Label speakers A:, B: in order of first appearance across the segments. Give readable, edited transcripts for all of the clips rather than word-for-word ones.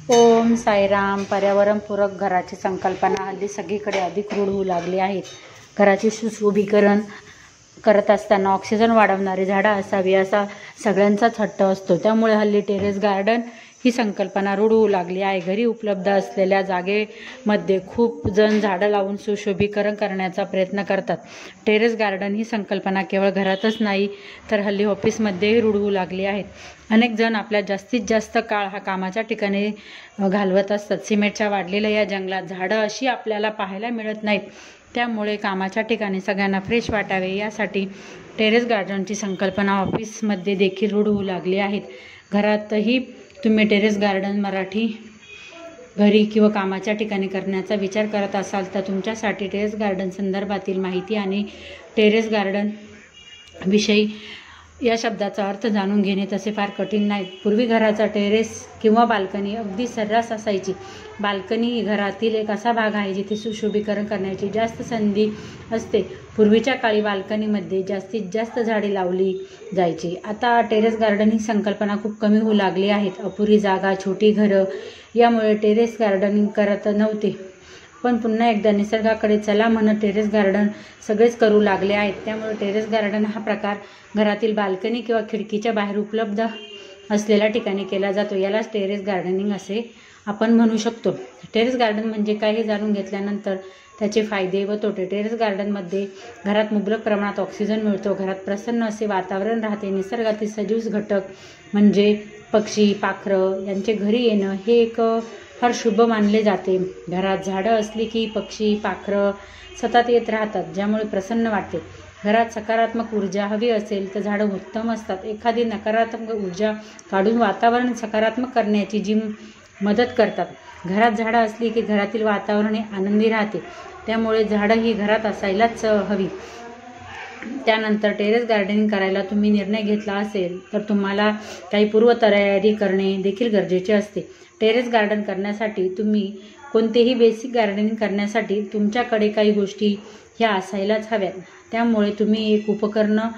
A: ओम साईराम. पर्यावरणपूरक घराची संकल्पना हल्ली सगळीकडे अधिक रूढ होऊ लागली आहेत. घराचे सुशोभीकरण करत असताना ऑक्सिजन वाढवणारी झाडं असावी असा सगळ्यांचाच हट्ट असतो. त्यामुळे हल्ली टेरेस गार्डन ही संकल्पना रूढ होऊ लागली आहे. घरी उपलब्ध असलेल्या जागेमध्ये खूप जण झाडं लावून सुशोभीकरण करण्याचा प्रयत्न करतात. टेरेस गार्डन ही संकल्पना केवळ घरातच नाही तर हल्ली ऑफिसमध्येही रूढ होऊ लागली आहे. अनेक जण आपल्या जास्तीत जास्त काळ हा कामाच्या ठिकाणी घालवत असतात. सिमेंटच्या वाढलेल्या या जंगलात झाडं अशी आपल्याला पाहायला मिळत नाहीत. त्यामुळे कामाच्या ठिकाणी सगळ्यांना फ्रेश वाटावे यासाठी टेरेस गार्डनची संकल्पना ऑफिसमध्ये देखील रूढ होऊ लागली आहे. घरातही तुम्ही टेरेस गार्डन मराठी घरी किंवा कामाच्या ठिकाणी करण्याचा विचार करत असाल तर तुमच्यासाठी टेरेस गार्डन संदर्भातील माहिती आणि टेरेस गार्डन विषयी या शब्दाचा अर्थ जाणून घेणे तसे फार कठीण नाही. पूर्वी घराचा टेरेस किंवा बाल्कनी अगदी सर्रास असायची. बाल्कनी ही घरातील एक असा भाग आहे जिथे सुशोभीकरण करण्याची जास्त संधी असते. पूर्वीच्या काळी बाल्कनीमध्ये जास्तीत जास्त झाडे लावली जायची. आता टेरेस गार्डन ही संकल्पना खूप कमी होऊ लागली आहेत. अपुरी जागा, छोटी घरं यामुळे टेरेस गार्डनिंग करत नव्हते. पण पुन्हा एकदा निसर्गाकडे चला म्हणत टेरेस गार्डन सगळेच करू लागले आहेत. त्यामुळे टेरेस गार्डन हा प्रकार घरातील बाल्कनी किंवा खिडकीच्या बाहेर उपलब्ध असलेल्या ठिकाणी केला जातो. यालाच टेरेस गार्डनिंग असे आपण म्हणू शकतो. टेरेस गार्डन म्हणजे काय हे जाणून घेतल्यानंतर त्याचे फायदे व तोटे. टेरेस गार्डनमध्ये घरात मुबलक प्रमाणात ऑक्सिजन मिळतो. घरात प्रसन्न असे वातावरण राहते. निसर्गातील सजीव घटक म्हणजे पक्षी, पाखरं यांचे घरी येणं हे एक फार शुभ मानले जाते. घरात झाडं असली की पक्षी, पाखरं सतत येत राहतात, ज्यामुळे प्रसन्न वाटते. घरात सकारात्मक ऊर्जा हवी असेल तर झाडं उत्तम असतात. एखादी नकारात्मक ऊर्जा काढून वातावरण सकारात्मक करण्याची जी मदत करतात. घरात झाडं असली की घरातील वातावरण हे आनंदी राहते. त्यामुळे झाडं ही घरात असायलाच हवी. त्यानंतर टेरेस गार्डनिंग करायला तुम्ही निर्णय घेतला असेल तर तुम्हाला काही पूर्वतयारी करणे देखील गरजेचे असते. टेरेस गार्डन करण्यासाठी तुम्ही कोणतेही बेसिक गार्डनिंग करण्यासाठी तुमच्याकडे काही गोष्टी ह्या असायलाच हव्यात. त्यामुळे तुम्ही एक उपकरणं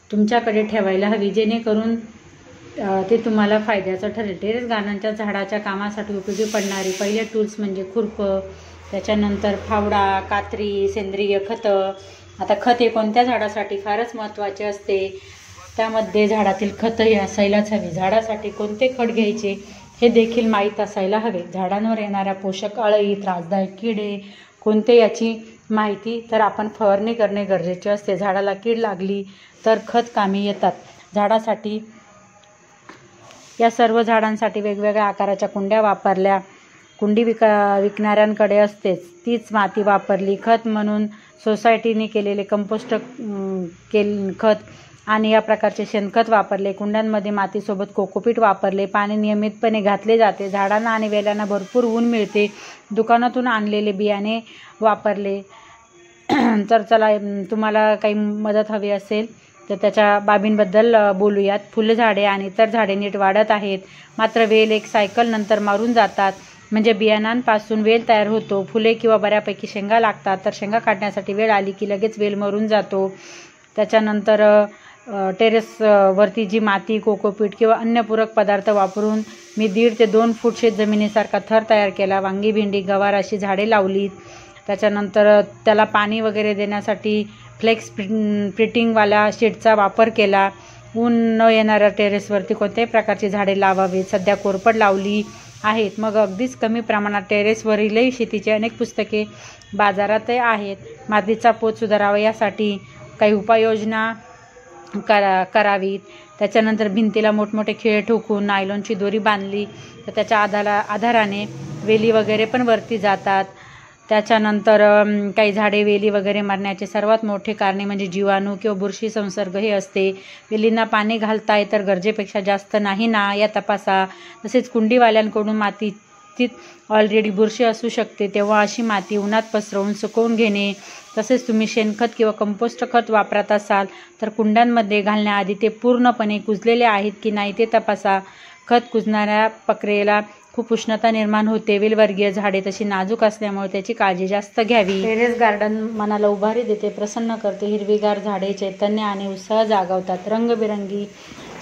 A: तुमच्याकडे ठेवायला हवी जेणेकरून ते तुम्हाला फायद्याचं ठरेल. टेरेस गार्डनच्या झाडाच्या कामासाठी उपयोगी पडणारे पहिले टूल्स म्हणजे खुरपं, त्याच्यानंतर फावडा, कात्री, सेंद्रिय खतं. आता खत हे कोणत्या झाडासाठी फारच महत्त्वाचे असते. त्यामध्ये झाडातील खत हे असायलाच हवे. झाडासाठी कोणते खत घ्यायचे हे देखील माहीत असायला हवे. झाडांवर येणाऱ्या पोषक अळी, त्रासदायक किडे कोणते याची माहिती तर आपण फवारणी करणे गरजेचे असते. झाडाला कीड लागली तर खत कामी येतात. झाडासाठी या सर्व झाडांसाठी वेगवेगळ्या आकाराच्या कुंड्या वापरल्या. कुंडी विकणाऱ्यांकडे असतेच तीच माती वापरली. खत म्हणून सोसायटीने केलेले कंपोस्ट खत आणि या प्रकारचे शेणखत वापरले. कुंड्यांमध्ये मातीसोबत कोकोपीट वापरले. पाणी नियमितपणे घातले जाते. झाडांना आणि वेलांना भरपूर ऊन मिळते. दुकानातून आणलेले बियाणे वापरले. तर चला तुम्हाला काही मदत हवी असेल तर त्याच्या बाबींबद्दल बोलूयात. फुलझाडे आणि इतर झाडे नीट वाढत आहेत, मात्र वेल एक सायकल नंतर मारून जातात. म्हणजे बियाणांपासून वेल तयार होतो. फुले किंवा बऱ्यापैकी शेंगा लागतात, तर शेंगा काढण्यासाठी वेळ आली की लगेच वेल मरून जातो. त्याच्यानंतर टेरेसवरती जी माती, कोकोपीट किंवा अन्य पूरक पदार्थ वापरून मी 1.5 ते 2 फूट शेत जमिनीसारखा थर तयार केला. वांगी, भेंडी, गवार अशी झाडे लावलीत. त्याच्यानंतर त्याला पाणी वगैरे देण्यासाठी फ्लेक्स प्रिटिंगवाला शीटचा वापर केला. ऊन न येणाऱ्या टेरेसवरती कोणत्याही प्रकारची झाडे लावावीत. सध्या कोरफड लावली आहेत. मग अगदीच कमी प्रमाणात टेरेसवरीलही शेतीची अनेक पुस्तके बाजारातही आहेत. मातीचा पोत सुधारावा यासाठी काही उपाययोजना करावीत. त्याच्यानंतर भिंतीला मोठमोठे खिळे ठोकून नायलॉनची दोरी बांधली तर त्याच्या आधाराने वेली वगैरे पण वरती जातात. त्याच्यानंतर काही झाडे वेली वगैरे मरण्याचे सर्वात मोठे कारणे म्हणजे जीवाणू किंवा बुरशी संसर्ग हे असते. वेलींना पाणी घालताय तर गरजेपेक्षा जास्त नाही ना या तपासा. तसेच कुंडीवाल्यांकडून मातीत ऑलरेडी बुरशी असू शकते, तेव्हा अशी माती उन्हात पसरवून सुकवून घेणे. तसेच तुम्ही शेणखत किंवा कंपोस्ट खत वापरत असाल तर कुंड्यांमध्ये घालण्याआधी ते पूर्णपणे कुजलेले आहेत की नाही ते तपासा. खत कुजणाऱ्या प्रक्रियेला खूप उष्णता निर्माण होते. वेलवर्गीय झाडे तशी नाजूक असल्यामुळे त्याची काळजी जास्त घ्यावी. टेरेस गार्डन मनाला उभारी देते, प्रसन्न करते. हिरवीगार झाडे चैतन्य आणि उत्साह जागवतात. रंगबिरंगी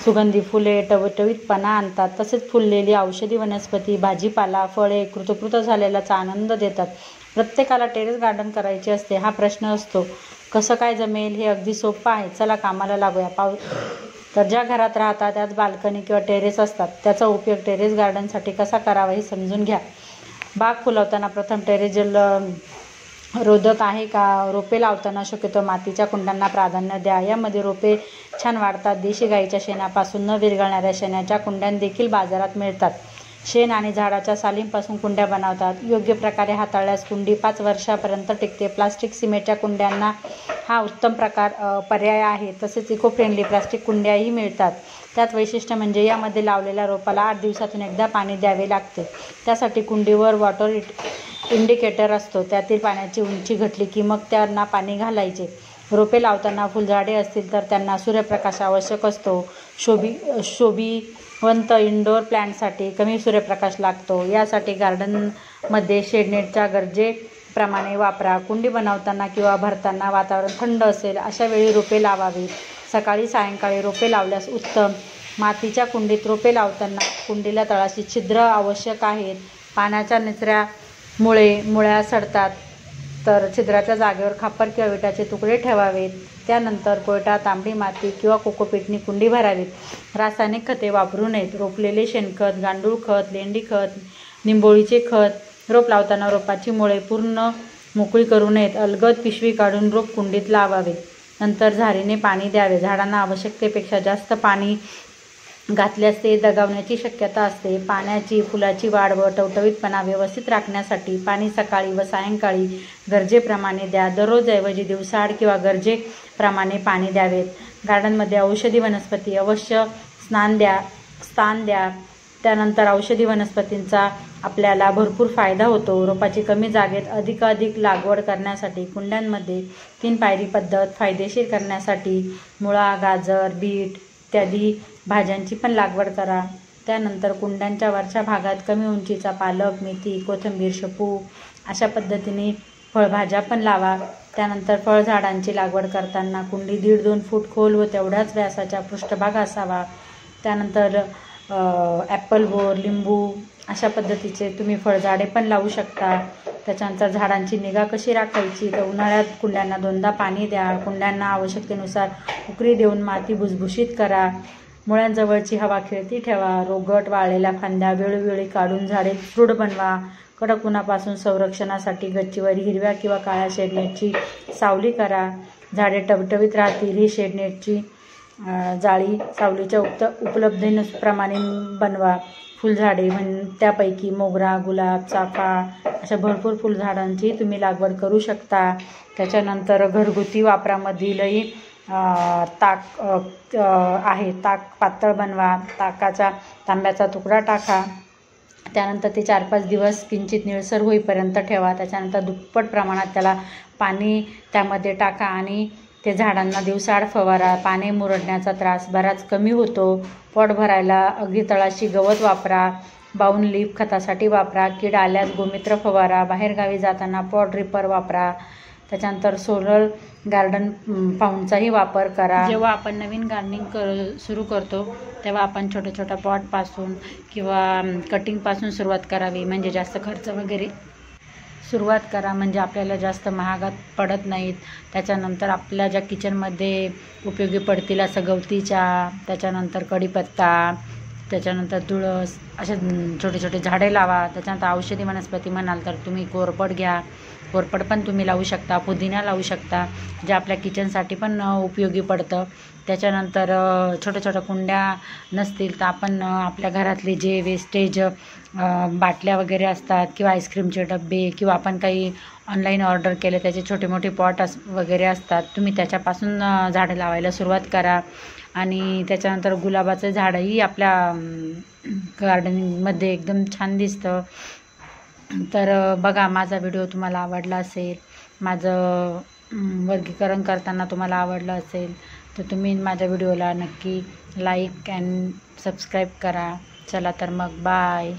A: सुगंधी फुले टवटवीतपणा आणतात. तसेच फुललेली औषधी वनस्पती, भाजीपाला, फळे कृतकृत झालेल्याचा आनंद देतात. प्रत्येकाला टेरेस गार्डन करायचे असते. हा प्रश्न असतो, कसं काय जमेल? हे अगदी सोपं आहे. चला कामाला लागूया. तर ज्या घरात राहतात त्यात बाल्कनी किंवा टेरेस असतात, त्याचा उपयोग टेरेस गार्डनसाठी कसा करावा हे समजून घ्या. बाग फुलवताना प्रथम टेरेस जल रोधक आहे का? रोपे लावताना शक्यतो मातीच्या कुंड्यांना प्राधान्य द्या. यामध्ये रोपे छान वाढतात. देशी गाईच्या शेणापासून न विरघळणाऱ्या शेणाच्या कुंड्या देखील बाजारात मिळतात. शेण आणि झाडाच्या सालींपासून कुंड्या बनवतात. योग्य प्रकारे हाताळल्यास कुंडी 5 वर्षापर्यंत टिकते. प्लास्टिक सिमेंटच्या कुंड्यांना हा उत्तम पर्याय आहे. तसेच इको फ्रेंडली प्लास्टिक कुंड्याही मिळतात. त्यात वैशिष्ट्य म्हणजे यामध्ये लावलेल्या रोपाला 8 दिवसातून एकदा पाणी द्यावे लागते. त्यासाठी कुंडीवर वॉटर इंडिकेटर असतो. त्यातील पाण्याची उंची घटली की मग त्यांना पाणी घालायचे. रोपे लावताना फुलझाडे असतील तर त्यांना सूर्यप्रकाश आवश्यक असतो. शोभिवंत इंडोर प्लांटसाठी कमी सूर्यप्रकाश लागतो. यासाठी गार्डनमध्ये शेडनेटच्या गरजेप्रमाणे वापरा. कुंडी बनवताना किंवा भरताना वातावरण थंड असेल अशा वेळी रोपे लावावीत. सकाळी सायंकाळी रोपे लावल्यास उत्तम. मातीच्या कुंडीत रोपे लावताना कुंडीला तळाशी छिद्र आवश्यक आहेत. पाण्याच्या निचऱ्यामुळे मुळ्या सडतात, तर छिद्राच्या जागेवर खापर किंवा विटाचे तुकडे ठेवावेत. त्यानंतर कोयटा, तांबडी माती किंवा कोकोपीटनी कुंडी भरावीत. रासायनिक खते वापरू नयेत. रोपलेले शेणखत, गांडूळ खत, लेंडी खत, निंबोळीचे खत. रोप लावताना रोपाची मुळे पूर्ण मोकळी करू नयेत. अलगद पिशवी काढून रोप कुंडीत लावावे. नंतर झारीने पाणी द्यावे. झाडांना आवश्यकतेपेक्षा जास्त पाणी घातल्यास ते दगावण्याची शक्यता असते. पाण्याची, फुलाची वाढ व टवटवीतपणा व्यवस्थित राखण्यासाठी पाणी सकाळी व सायंकाळी गरजेप्रमाणे द्या. दररोजऐवजी दिवसाआड किंवा गरजेप्रमाणे पाणी द्यावेत. गार्डनमध्ये औषधी वनस्पती अवश्य स्थान द्या. त्यानंतर औषधी वनस्पतींचा आपल्याला भरपूर फायदा होतो. रोपाची कमी जागेत अधिकाधिक लागवड करण्यासाठी कुंड्यांमध्ये 3 पायरी पद्धत फायदेशीर करण्यासाठी मुळा, गाजर, बीट इत्यादी भाज्यांची पण लागवड करा. त्यानंतर कुंड्यांच्या वरच्या भागात कमी उंचीचा पालक, मेथी, कोथिंबीर, शेपू अशा पद्धतीने फळभाज्या पण लावा. त्यानंतर फळझाडांची लागवड करताना कुंडी 1.5-2 फूट खोल व तेवढ्याच व्यासाचा पृष्ठभाग असावा. त्यानंतर ॲपल बोर, लिंबू अशा पद्धतीचे तुम्ही फळझाडे पण लावू शकता. त्याच्यानंतर झाडांची निगा कशी राखायची, तर उन्हाळ्यात कुंड्यांना 2दा पाणी द्या. कुंड्यांना आवश्यकतेनुसार उकरी देऊन माती भुसभुशीत करा. मुळ्यांजवळची हवा खेळती ठेवा. रोगट वाळलेल्या फांद्या वेळोवेळी काढून झाडे दृढ बनवा. कडक उन्हापासून संरक्षणासाठी गच्चीवर हिरव्या किंवा काळ्या शेडनेटची सावली करा. झाडे टवटवीत राहतील ही शेडनेटची जाळी सावलीच्या उपलब्धतेप्रमाणे बनवा. फुलझाडे त्यापैकी मोगरा, गुलाब, चाफा अशा भरपूर फुलझाडांची तुम्ही लागवड करू शकता. त्याच्यानंतर घरगुती वापरामधीलही ताक आहे. ताक पातळ बनवा. तांब्याचा तुकडा टाका. त्यानंतर ते 4-5 दिवस किंचित निळसर होईपर्यंत ठेवा. त्याच्यानंतर दुप्पट प्रमाणात त्याला पाणी त्यामध्ये टाका आणि ते झाडांना दिवसाआड फवारा. पाने मुरडण्याचा त्रास बराच कमी होतो. पॉट भरायला अगदी तळाशी गवत वापरा. बाउन लीफ खतासाठी वापरा. कीड आल्यास गोमित्र फवारा. बाहेरगावी जाताना पॉट रिपर वापरा. त्याच्यानंतर सोलर गार्डन फाउंडचाही वापर करा. जेव्हा आपण नवीन गार्डनिंग सुरू करतो तेव्हा आपण छोट्या छोट्या पॉटपासून किंवा कटिंगपासून सुरुवात करावी, म्हणजे जास्त खर्च वगैरे सुरुवात करा, म्हणजे आपल्याला जास्त महागात पडत नाहीत. त्याच्यानंतर आपल्या ज्या किचनमध्ये उपयोगी पडतील असं गवतीच्या, त्याच्यानंतर कढीपत्ता, त्याच्यानंतर तुळस असे छोटे छोटे झाडे लावा. त्याच्यानंतर औषधी वनस्पती म्हणाल तर तुम्ही कोरफड घ्या. कोरफड पण तुम्ही लावू शकता. पुदिना लावू शकता, जे आपल्या किचनसाठी पण उपयोगी पडतं. त्याच्यानंतर छोट्या छोट्या कुंड्या नसतील तर आपण आपल्या घरातले जे वेस्टेज बाटल्या वगैरे असतात किंवा आईस्क्रीमचे डबे किंवा आपण काही ऑनलाईन ऑर्डर केले त्याचे छोटे मोठे पॉट वगैरे असतात, तुम्ही त्याच्यापासून झाडं लावायला सुरुवात करा. आणि त्याच्यानंतर गुलाबाचं झाडंही आपल्या गार्डनिंगमध्ये एकदम छान दिसतं. तर बघा, माझा व्हिडिओ तुम्हाला आवडला असेल, माझं वर्गीकरण करताना तुम्हाला आवडलं असेल तर तुम्ही माझ्या व्हिडिओला नक्की लाईक अँड सबस्क्राईब करा. चला तर मग बाय.